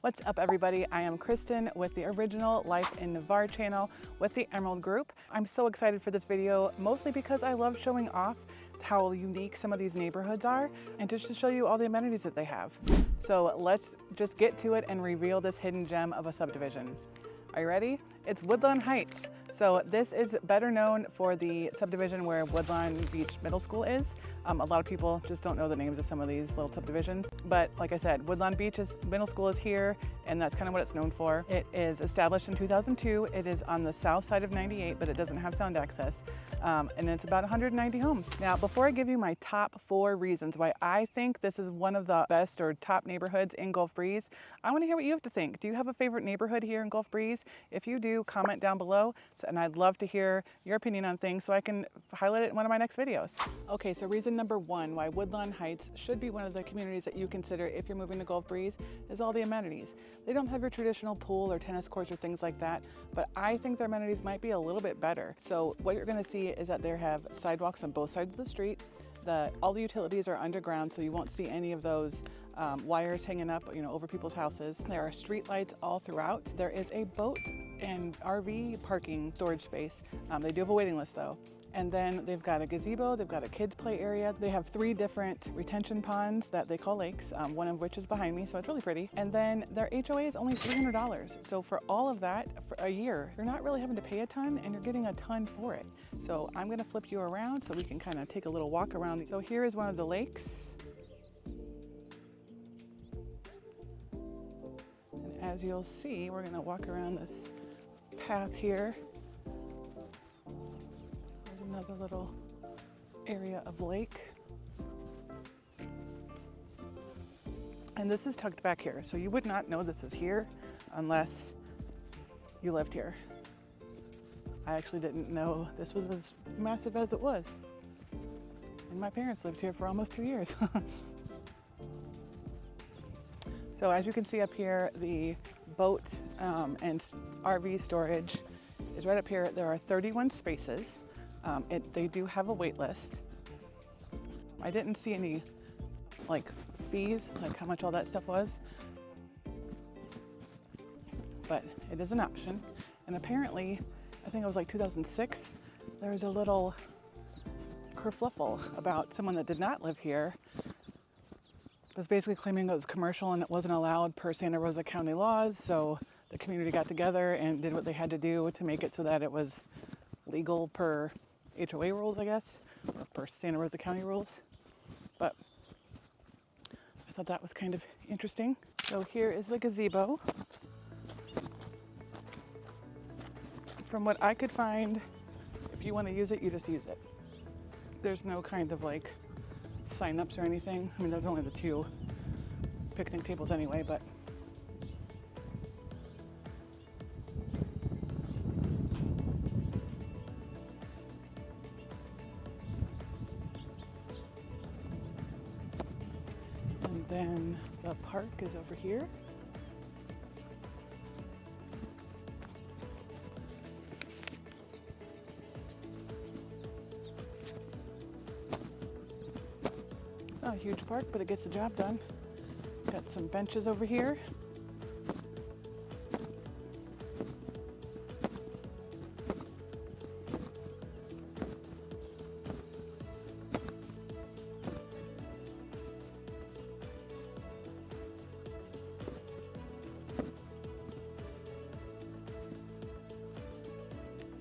What's up everybody? I am Kristen with the original Life in Navarre channel with the Emerald Group. I'm so excited for this video, mostly because I love showing off how unique some of these neighborhoods are and just to show you all the amenities that they have. So let's just get to it and reveal this hidden gem of a subdivision. Are you ready? It's Woodlawn Heights. So this is better known for the subdivision where Woodlawn Beach Middle School is. A lot of people just don't know the names of some of these little subdivisions. But like I said, Woodlawn Beach Middle School is here, and that's kind of what it's known for. It is established in 2002. It is on the south side of 98, but it doesn't have sound access. And it's about 190 homes. Now, before I give you my top 4 reasons why I think this is one of the best or top neighborhoods in Gulf Breeze, I want to hear what you have to think. Do you have a favorite neighborhood here in Gulf Breeze? If you do, comment down below, and I'd love to hear your opinion on things so I can highlight it in one of my next videos. Okay, so reason number 1 why Woodlawn Heights should be one of the communities that you consider if you're moving to Gulf Breeze is all the amenities. They don't have your traditional pool or tennis courts or things like that, but I think their amenities might be a little bit better. So what you're going to see is that they have sidewalks on both sides of the street. All the utilities are underground, so you won't see any of those wires hanging up, over people's houses. There are street lights all throughout. There is a boat and RV parking storage space. They do have a waiting list though. And then they've got a gazebo, they've got a kids play area. They have 3 different retention ponds that they call lakes, one of which is behind me, so it's really pretty. And then their HOA is only $300. So for all of that, for a year, you're not really having to pay a ton and you're getting a ton for it. So I'm gonna flip you around so we can kind of take a little walk around. So here is one of the lakes. And as you'll see, we're gonna walk around this path here. Another little area of lake. And this is tucked back here, so you would not know this is here unless you lived here. I actually didn't know this was as massive as it was. And my parents lived here for almost 2 years. So as you can see up here, the boat and RV storage is right up here. There are 31 spaces. They do have a wait list. I didn't see any fees, like how much all that stuff was, but it is an option. And apparently, I think it was like 2006, there was a little kerfluffle about someone that did not live here. It was basically claiming it was commercial and it wasn't allowed per Santa Rosa County laws, so the community got together and did what they had to do to make it so that it was legal per HOA rules, I guess, or per Santa Rosa County rules. But I thought that was kind of interesting. So here is the gazebo. From what I could find, if you want to use it, you just use it. There's no kind of sign-ups or anything. I mean, there's only the 2 picnic tables anyway, but then the park is over here. It's not a huge park, but it gets the job done. Got some benches over here.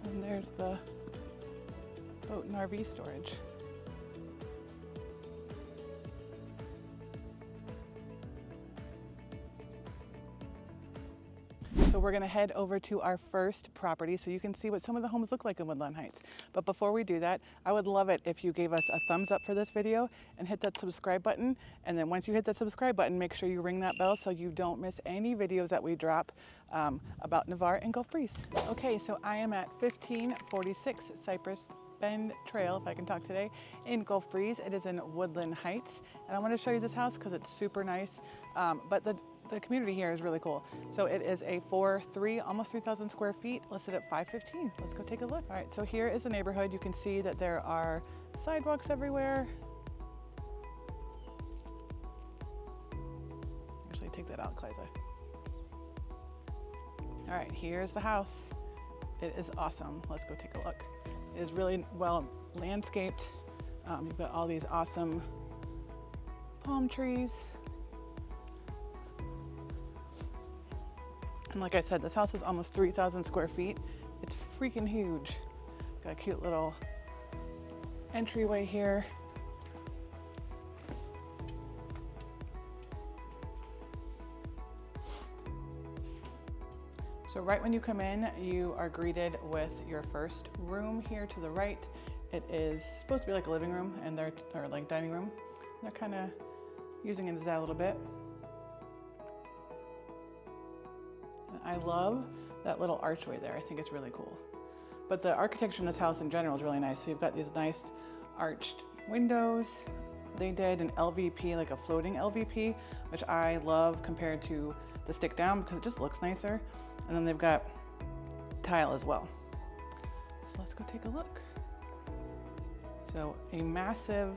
And there's the boat and RV storage. So we're going to head over to our first property so you can see what some of the homes look like in Woodlawn Heights. But before we do that, I would love it if you gave us a thumbs up for this video and hit that subscribe button. And then once you hit that subscribe button, make sure you ring that bell so you don't miss any videos that we drop about Navarre and Gulf Breeze. Okay, so I am at 1546 Cypress Bend Trail, if I can talk today, in Gulf Breeze. It is in Woodlawn Heights. And I want to show you this house because it's super nice. But the community here is really cool. So it is a almost 3,000 square feet, listed at $515. Let's go take a look. All right, so here is the neighborhood. You can see that there are sidewalks everywhere. Actually, take that out, Liza. All right, here's the house. It is awesome. Let's go take a look. It is really well landscaped. You've got all these awesome palm trees. And like I said, this house is almost 3,000 square feet. It's freaking huge. Got a cute little entryway here. So right when you come in, you are greeted with your first room here to the right. It is supposed to be like a living room and or like dining room. They're kind of using it as that a little bit. And I love that little archway there. I think it's really cool. But the architecture in this house in general is really nice. So you've got these nice arched windows. They did an LVP, like a floating LVP, which I love compared to the stick down because it just looks nicer. And then they've got tile as well. So let's go take a look. So a massive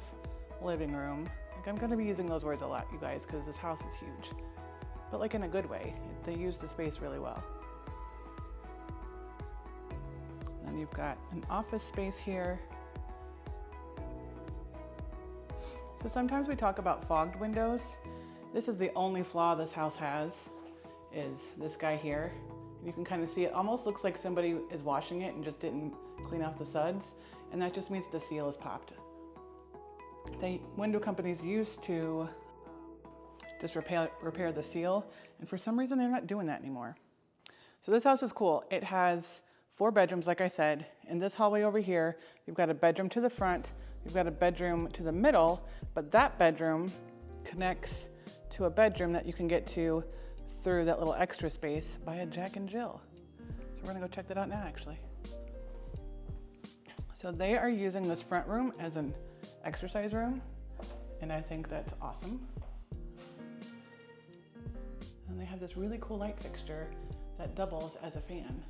living room. Like I'm gonna be using those words a lot, you guys, because this house is huge, but like in a good way. They use the space really well. Then you've got an office space here. So sometimes we talk about fogged windows. This is the only flaw this house has, is this guy here. You can kind of see it almost looks like somebody is washing it and just didn't clean off the suds. And that just means the seal is popped. The window companies used to just repair the seal. And for some reason, they're not doing that anymore. So this house is cool. It has 4 bedrooms, like I said. In this hallway over here, you've got a bedroom to the front. You've got a bedroom to the middle, but that bedroom connects to a bedroom that you can get to through that little extra space by a Jack and Jill. So we're gonna go check that out now, actually. So they are using this front room as an exercise room, and I think that's awesome. And they have this really cool light fixture that doubles as a fan.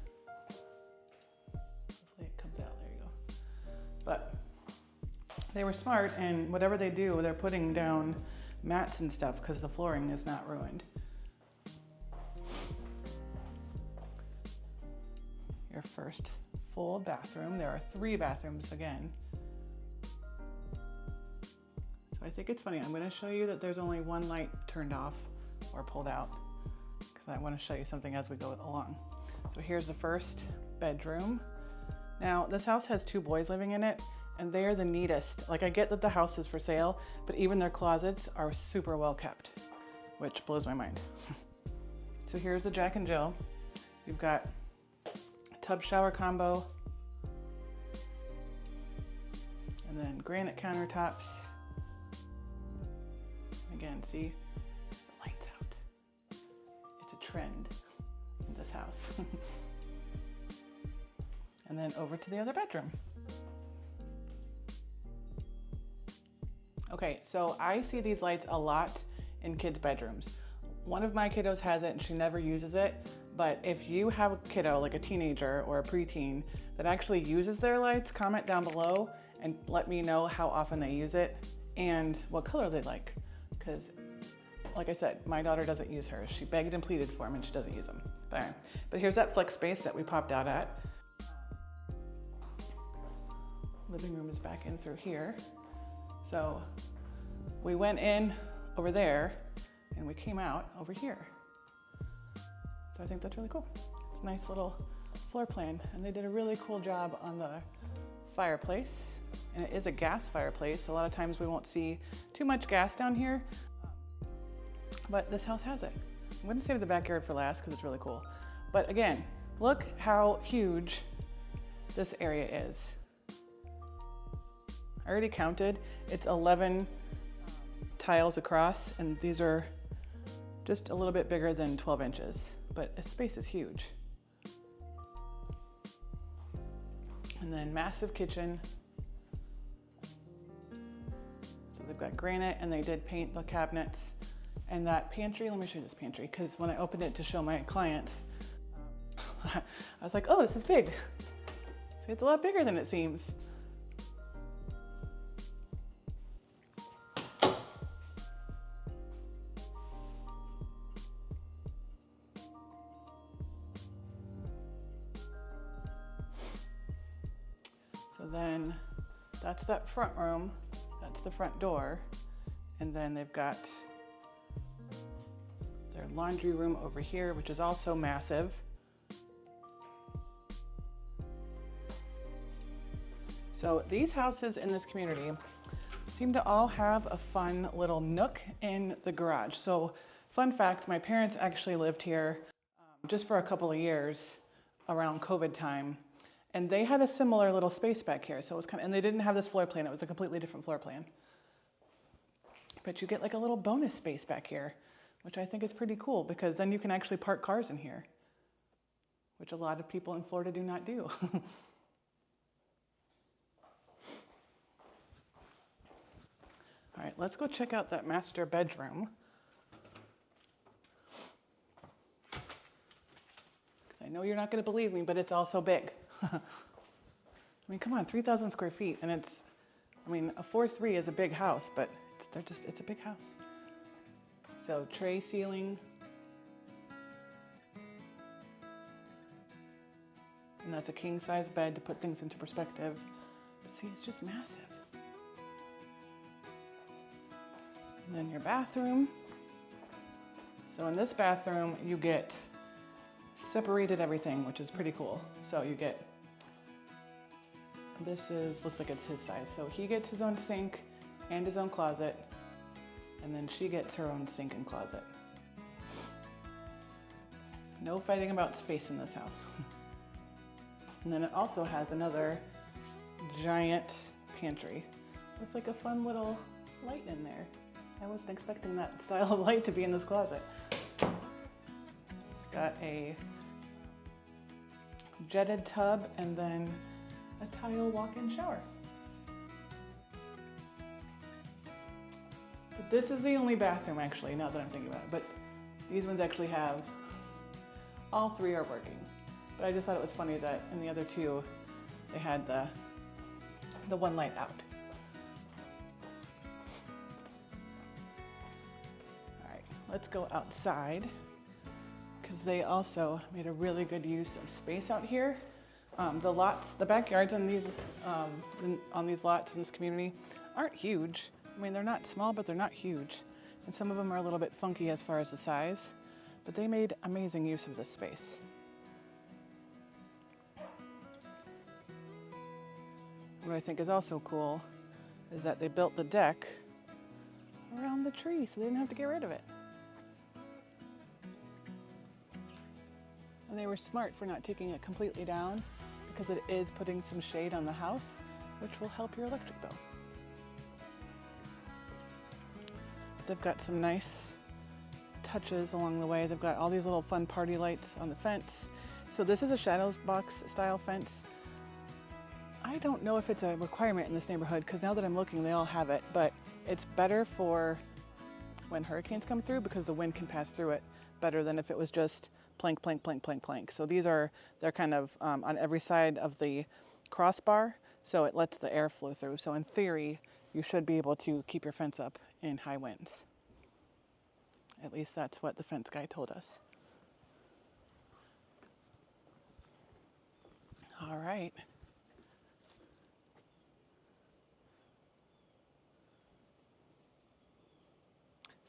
Hopefully it comes out, there you go. But they were smart, and whatever they do, they're putting down mats and stuff because the flooring is not ruined. Your first full bathroom. There are 3 bathrooms again. So I think it's funny. I'm going to show you that there's only 1 light turned off or pulled out because I want to show you something as we go along. So here's the first bedroom. Now this house has 2 boys living in it, and they are the neatest. Like I get that the house is for sale, but even their closets are super well kept, which blows my mind. So here's the Jack and Jill. You've got tub shower combo, and then granite countertops. Again, see the lights out. It's a trend in this house. And then over to the other bedroom. Okay, so I see these lights a lot in kids' bedrooms. One of my kiddos has it and she never uses it. But if you have a kiddo, like a teenager or a preteen, that actually uses their lights, comment down below and let me know how often they use it and what color they like. Because, like I said, my daughter doesn't use hers. She begged and pleaded for them and she doesn't use them. But here's that flex space that we popped out at. Living room is back in through here. So we went in over there and we came out over here. So I think that's really cool. It's a nice little floor plan, and they did a really cool job on the fireplace. And it is a gas fireplace. A lot of times we won't see too much gas down here, but this house has it. I'm gonna save the backyard for last because it's really cool. But again, look how huge this area is. I already counted. It's 11 tiles across, and these are just a little bit bigger than 12 inches. But the space is huge. And then massive kitchen. So they've got granite, and they did paint the cabinets. And that pantry, let me show you this pantry, because when I opened it to show my clients, I was like, oh, this is big. See, it's a lot bigger than it seems. So then that's that front room, that's the front door, and then they've got their laundry room over here, which is also massive. So these houses in this community seem to all have a fun little nook in the garage. So fun fact, my parents actually lived here just for a couple of years around COVID time, and they had a similar little space back here. So it was and they didn't have this floor plan, it was a completely different floor plan. But you get like a little bonus space back here, which I think is pretty cool because then you can actually park cars in here, which a lot of people in Florida do not do. All right, let's go check out that master bedroom. Because I know you're not going to believe me, but it's also big. I mean, come on, 3,000 square feet, and it's, I mean, a 4.3 is a big house, but it's a big house. So tray ceiling. And that's a king size bed to put things into perspective. But see, it's just massive. And then your bathroom. So in this bathroom, you get separated everything, which is pretty cool. So you get, looks like it's his size. So he gets his own sink and his own closet. And then she gets her own sink and closet. No fighting about space in this house. And then it also has another giant pantry with like a fun little light in there. I wasn't expecting that style of light to be in this closet. It's got a jetted tub and then a tile walk-in shower. But this is the only bathroom actually, now that I'm thinking about it, but these ones actually have, all three are working. But I just thought it was funny that in the other two, they had the one light out. Let's go outside because they also made a really good use of space out here. The backyards on these lots in this community aren't huge. I mean, they're not small, but they're not huge. And some of them are a little bit funky as far as the size, but they made amazing use of this space. What I think is also cool is that they built the deck around the tree, so they didn't have to get rid of it. And they were smart for not taking it completely down because it is putting some shade on the house, which will help your electric bill. They've got some nice touches along the way. They've got all these little fun party lights on the fence. So this is a shadows box style fence. I don't know if it's a requirement in this neighborhood because now that I'm looking, they all have it, but it's better for when hurricanes come through because the wind can pass through it better than if it was just plank, plank, plank, plank, plank. So they're kind of on every side of the crossbar, so it lets the air flow through. So in theory, you should be able to keep your fence up in high winds. At least that's what the fence guy told us. All right.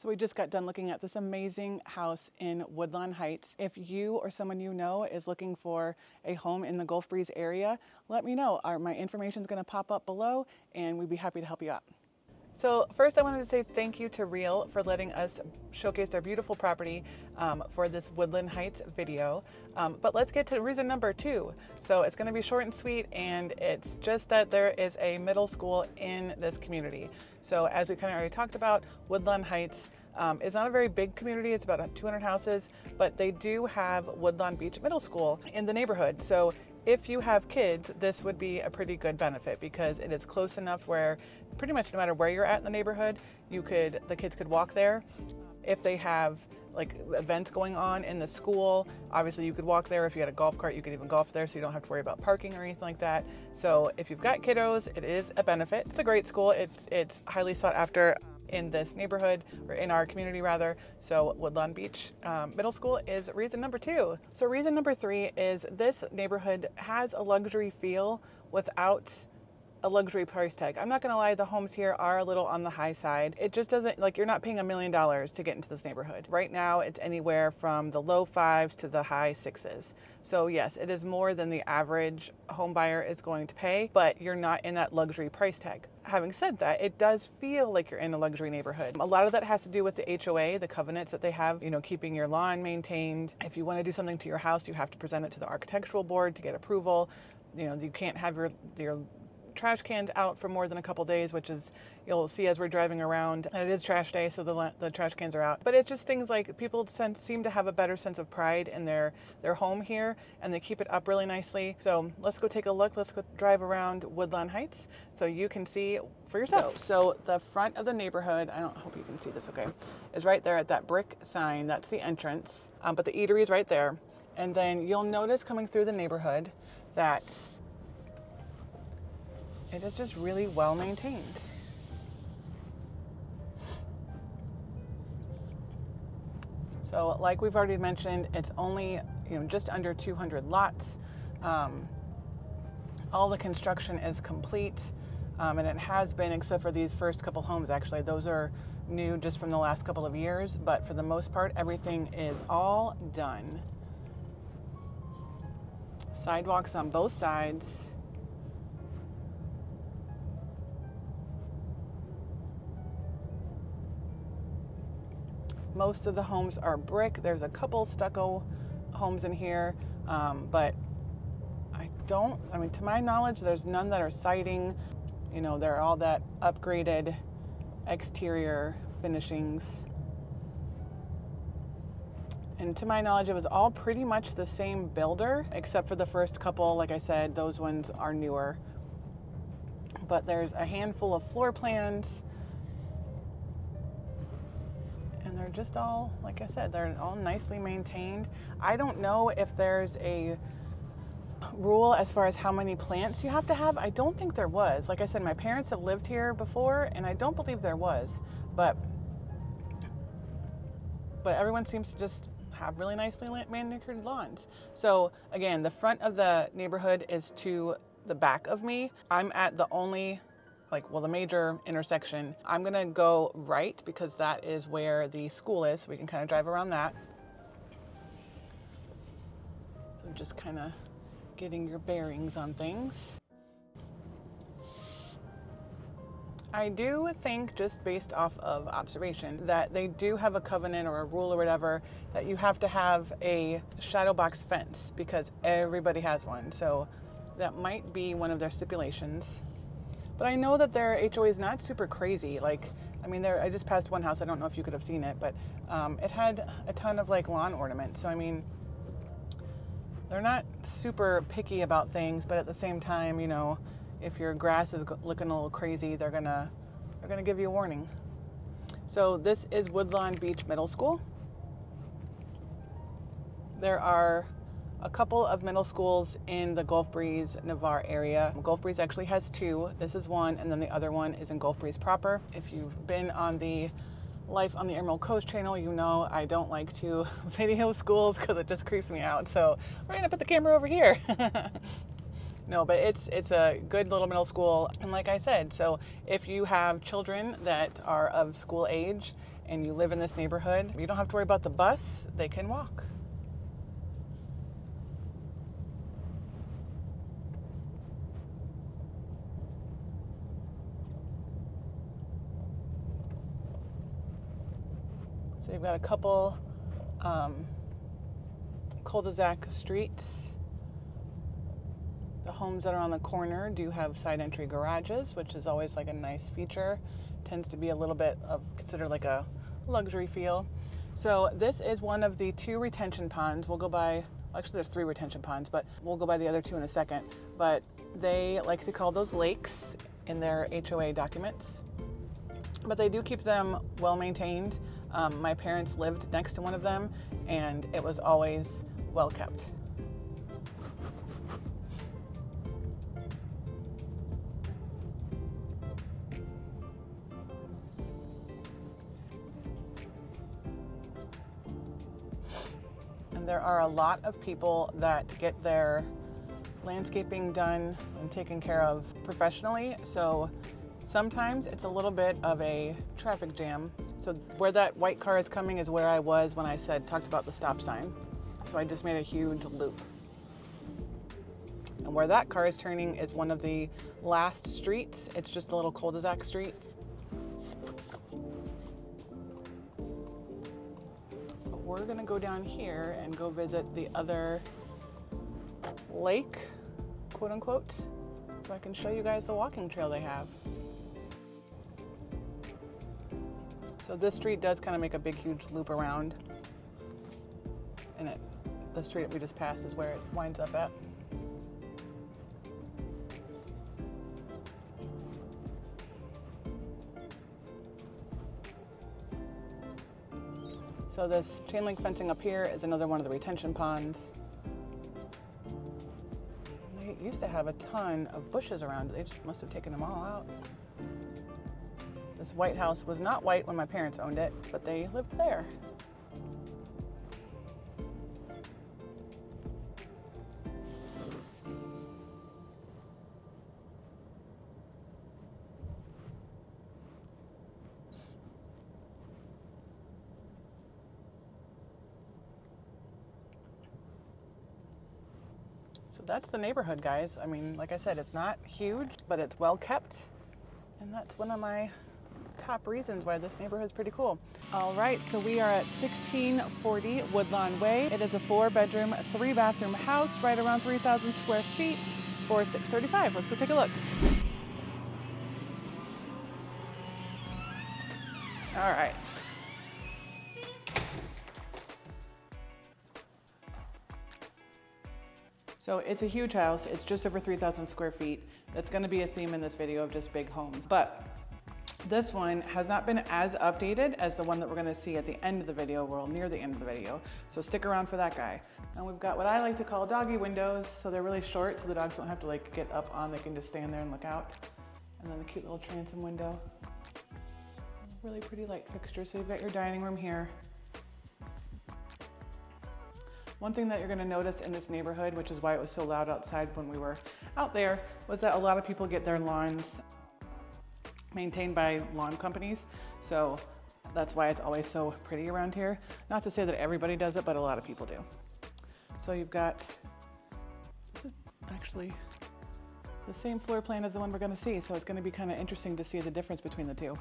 So we just got done looking at this amazing house in Woodlawn Heights. If you or someone you know is looking for a home in the Gulf Breeze area, let me know. My information is going to pop up below and we'd be happy to help you out. So first I wanted to say thank you to Real for letting us showcase their beautiful property for this Woodland Heights video. But let's get to reason number 2. So it's going to be short and sweet, and it's just that there is a middle school in this community. So as we kind of already talked about, Woodlawn Heights is not a very big community. It's about 200 houses, but they do have Woodlawn Beach Middle School in the neighborhood. So if you have kids, this would be a pretty good benefit because it is close enough where pretty much no matter where you're at in the neighborhood, the kids could walk there. If they have like events going on in the school, obviously you could walk there. If you had a golf cart, you could even golf there, so you don't have to worry about parking or anything like that. So if you've got kiddos, it is a benefit. It's a great school. It's highly sought after in this neighborhood, or in our community rather. So Woodlawn Beach Middle School is reason number 2. So reason number 3 is this neighborhood has a luxury feel without a luxury price tag. I'm not gonna lie, the homes here are a little on the high side. It just doesn't, like, you're not paying $1 million to get into this neighborhood. Right now, it's anywhere from the low fives to the high sixes. So yes, it is more than the average home buyer is going to pay, but you're not in that luxury price tag. Having said that, it does feel like you're in a luxury neighborhood. A lot of that has to do with the HOA, the covenants that they have, you know, keeping your lawn maintained. If you want to do something to your house, you have to present it to the architectural board to get approval. You know, you can't have your trash cans out for more than a couple days, which is, you'll see as we're driving around, and it is trash day, so the trash cans are out. But it's just things like people seem to have a better sense of pride in their home here, and they keep it up really nicely. So let's go take a look. Let's go drive around Woodlawn Heights so you can see for yourself. So the front of the neighborhood, I don't hope you can see this, okay, is right there at that brick sign. That's the entrance, but the eatery is right there. And then you'll notice coming through the neighborhood that it is just really well maintained. So like we've already mentioned, it's only, you know, just under 200 lots. All the construction is complete, and it has been, except for these first couple homes. Actually, those are new just from the last couple of years, but for the most part, everything is all done. Sidewalks on both sides. Most of the homes are brick. There's a couple stucco homes in here, but I mean, to my knowledge, there's none that are siding. You know, they're all that upgraded exterior finishings. And to my knowledge, it was all pretty much the same builder, except for the first couple. Like I said, those ones are newer. But there's a handful of floor plans. And they're just all, like I said, they're all nicely maintained. I don't know if there's a rule as far as how many plants you have to have. I don't think there was. Like I said, my parents have lived here before, and I don't believe there was. But everyone seems to just have really nicely manicured lawns. So again, the front of the neighborhood is to the back of me. I'm at the only, the major intersection. I'm gonna go right because that is where the school is. So we can kind of drive around that. So just kind of getting your bearings on things. I do think, just based off of observation, that they do have a covenant or a rule or whatever that you have to have a shadow box fence because everybody has one. So that might be one of their stipulations. But I know that their HOA is not super crazy. I just passed one house. I don't know if you could have seen it, but it had a ton of lawn ornaments. So I mean, they're not super picky about things, but at the same time, you know, if your grass is looking a little crazy, they're gonna give you a warning. So this is Woodlawn Beach Middle School. There are a couple of middle schools in the Gulf Breeze, Navarre area. Gulf Breeze actually has two. This is one, and then the other one is in Gulf Breeze proper. If you've been on the Life on the Emerald Coast channel, you know I don't like to video schools because it just creeps me out. So we're gonna put the camera over here. No, but it's a good little middle school. And like I said, so if you have children that are of school age and you live in this neighborhood, you don't have to worry about the bus. They can walk. So you've got a couple cul-de-sac streets. The homes that are on the corner do have side entry garages, which is always a nice feature. Tends to be a little bit of considered like a luxury feel. So this is one of the two retention ponds. We'll go by, actually there's three retention ponds, but we'll go by the other two in a second. But they like to call those lakes in their HOA documents. But they do keep them well maintained. My parents lived next to one of them, and it was always well kept. And there are a lot of people that get their landscaping done and taken care of professionally. So sometimes it's a little bit of a traffic jam. So where that white car is coming is where I was when I talked about the stop sign. So I just made a huge loop. And where that car is turning is one of the last streets. It's just a little cul-de-sac street. But we're gonna go down here and go visit the other lake, quote unquote, so I can show you guys the walking trail they have. So this street does kind of make a big, huge loop around, and the street that we just passed is where it winds up at. So this chain link fencing up here is another one of the retention ponds. They used to have a ton of bushes around it. They just must have taken them all out. This white house was not white when my parents owned it, but they lived there. So that's the neighborhood, guys. I mean, like I said, it's not huge, but it's well kept. And that's one of my top reasons why this neighborhood is pretty cool. All right, so we are at 1640 Woodlawn Way. It is a 4-bedroom, 3-bathroom house, right around 3,000 square feet for $635. Let's go take a look. All right. So it's a huge house. It's just over 3,000 square feet. That's gonna be a theme in this video of just big homes. But this one has not been as updated as the one that we're gonna see at the end of the video, well, near the end of the video. So stick around for that guy. And we've got what I like to call doggy windows. So they're really short, so the dogs don't have to like get up on, they can just stand there and look out. And then the cute little transom window. Really pretty light fixture. So you've got your dining room here. One thing that you're gonna notice in this neighborhood, which is why it was so loud outside when we were out there, was that a lot of people get their lawns maintained by lawn companies. So that's why it's always so pretty around here. Not to say that everybody does it, but a lot of people do. So you've got, this is actually the same floor plan as the one we're gonna see. So it's gonna be kind of interesting to see the difference between the two.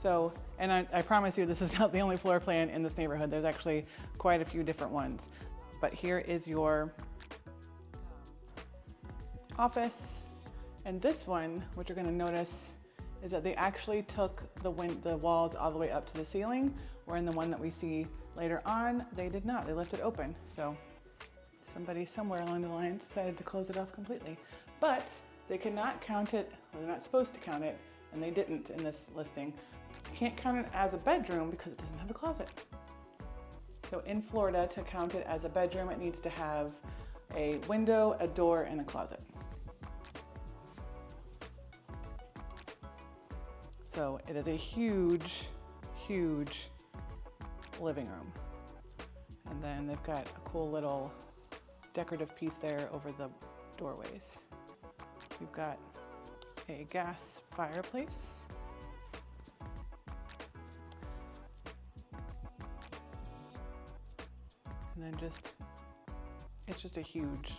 So, and I promise you, this is not the only floor plan in this neighborhood. There's actually quite a few different ones. But here is your office. And this one, what you're gonna notice is that they actually took the walls all the way up to the ceiling, where in the one that we see later on, they did not, they left it open. So somebody somewhere along the lines decided to close it off completely. But they cannot count it, or they're not supposed to count it, and they didn't in this listing. You can't count it as a bedroom because it doesn't have a closet. So in Florida, to count it as a bedroom, it needs to have a window, a door, and a closet. So it is a huge, huge living room. And then they've got a cool little decorative piece there over the doorways. You've got a gas fireplace. And then it's just a huge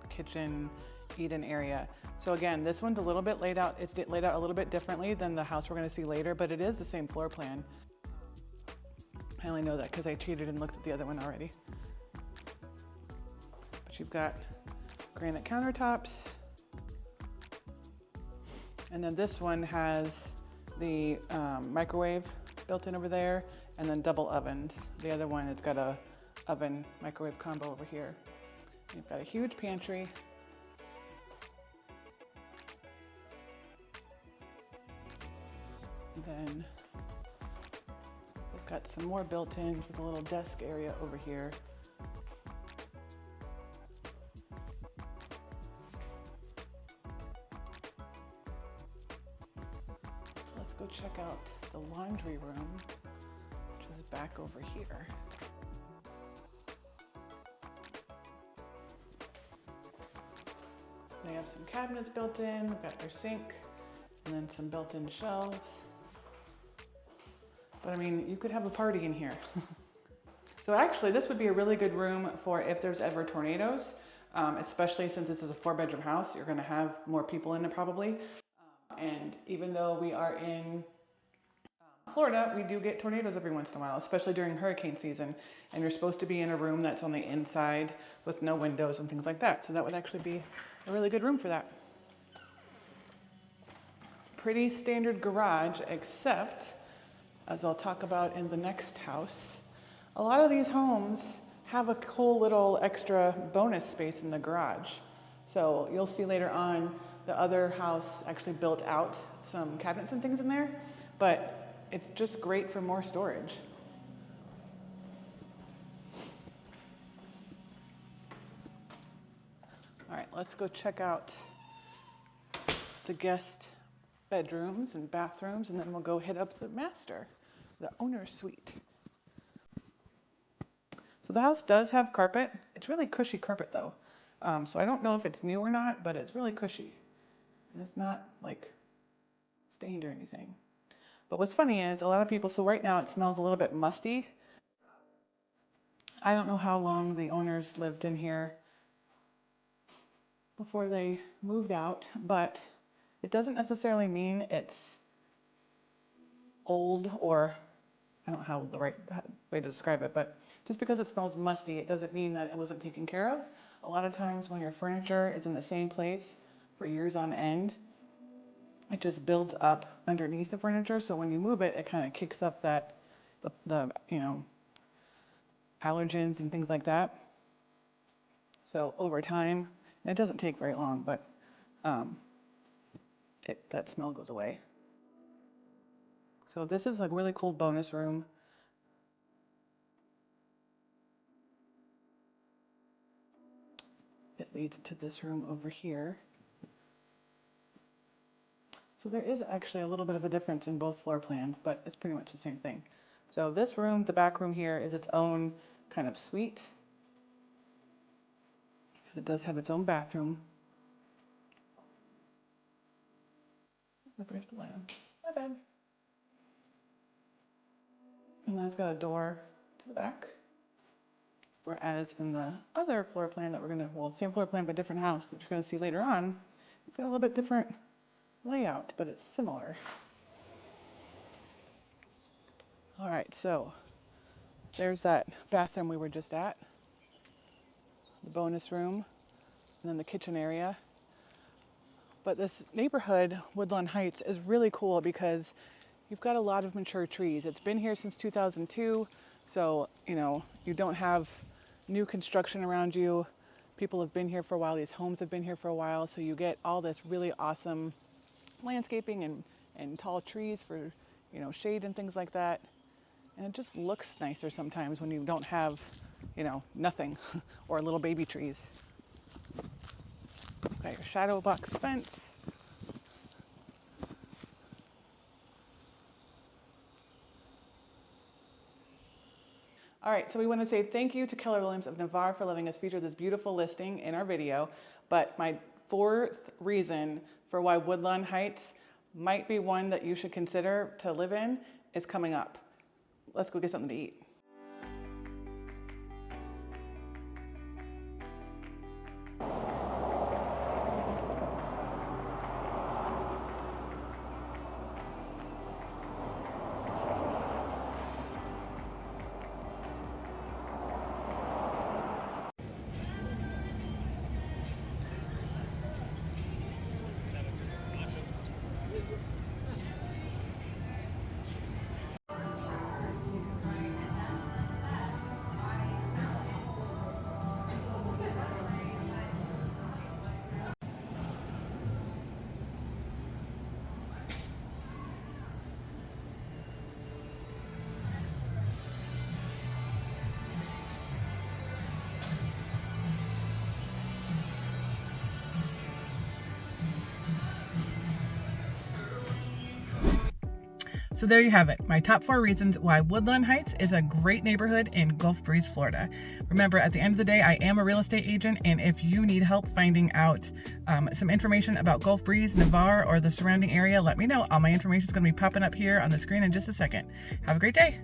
kitchen, eat-in area. So again, this one's a little bit laid out, it's laid out a little bit differently than the house we're gonna see later, but it is the same floor plan. I only know that because I cheated and looked at the other one already. But you've got granite countertops. And then this one has the microwave built in over there, and then double ovens. The other one, it's got a oven microwave combo over here. You've got a huge pantry. Then we've got some more built-ins with a little desk area over here. Let's go check out the laundry room, which is back over here. they have some cabinets built in. We've got their sink and then some built-in shelves. But I mean, you could have a party in here. So actually, this would be a really good room for if there's ever tornadoes, especially since this is a 4-bedroom house. You're gonna have more people in it probably. And even though we are in Florida, we do get tornadoes every once in a while, especially during hurricane season. And you're supposed to be in a room that's on the inside with no windows and things like that. So that would actually be a really good room for that. Pretty standard garage, except, as I'll talk about in the next house, a lot of these homes have a cool little extra bonus space in the garage. So you'll see later on, the other house actually built out some cabinets and things in there, but it's just great for more storage. All right, let's go check out the guest bedrooms and bathrooms, and then we'll go hit up the master, the owner's suite. So the house does have carpet. It's really cushy carpet though. So I don't know if it's new or not, but it's really cushy. And it's not like stained or anything. But what's funny is a lot of people, so right now it smells a little bit musty. I don't know how long the owners lived in here before they moved out, but it doesn't necessarily mean it's old, or I don't know how the right way to describe it, but just because it smells musty, it doesn't mean that it wasn't taken care of. A lot of times when your furniture is in the same place for years on end, it just builds up underneath the furniture. So when you move it, it kind of kicks up that, the you know, allergens and things like that. So over time, and it doesn't take very long, but that smell goes away. So this is a really cool bonus room. It leads to this room over here. So there is actually a little bit of a difference in both floor plans, but it's pretty much the same thing. So this room, the back room here, is its own kind of suite. It does have its own bathroom. Where's the lamp? My bad. And that's got a door to the back. Whereas in the other floor plan that we're gonna, well, same floor plan but different house that you're gonna see later on, it's got a little bit different layout, but it's similar. All right, so there's that bathroom we were just at, the bonus room, and then the kitchen area. But this neighborhood, Woodlawn Heights, is really cool because you've got a lot of mature trees. It's been here since 2002, so you know, you don't have new construction around you. People have been here for a while. These homes have been here for a while, so you get all this really awesome landscaping and tall trees for, you know, shade and things like that. And it just looks nicer sometimes when you don't have, you know, nothing or little baby trees. Got your shadow box fence. All right, so we want to say thank you to Keller Williams of Navarre for letting us feature this beautiful listing in our video. But my fourth reason for why Woodlawn Heights might be one that you should consider to live in is coming up. Let's go get something to eat. So there you have it, my top 4 reasons why Woodlawn Heights is a great neighborhood in Gulf Breeze, Florida. Remember, at the end of the day, I am a real estate agent, and if you need help finding out some information about Gulf Breeze, Navarre, or the surrounding area, let me know. All my information is going to be popping up here on the screen in just a second. Have a great day.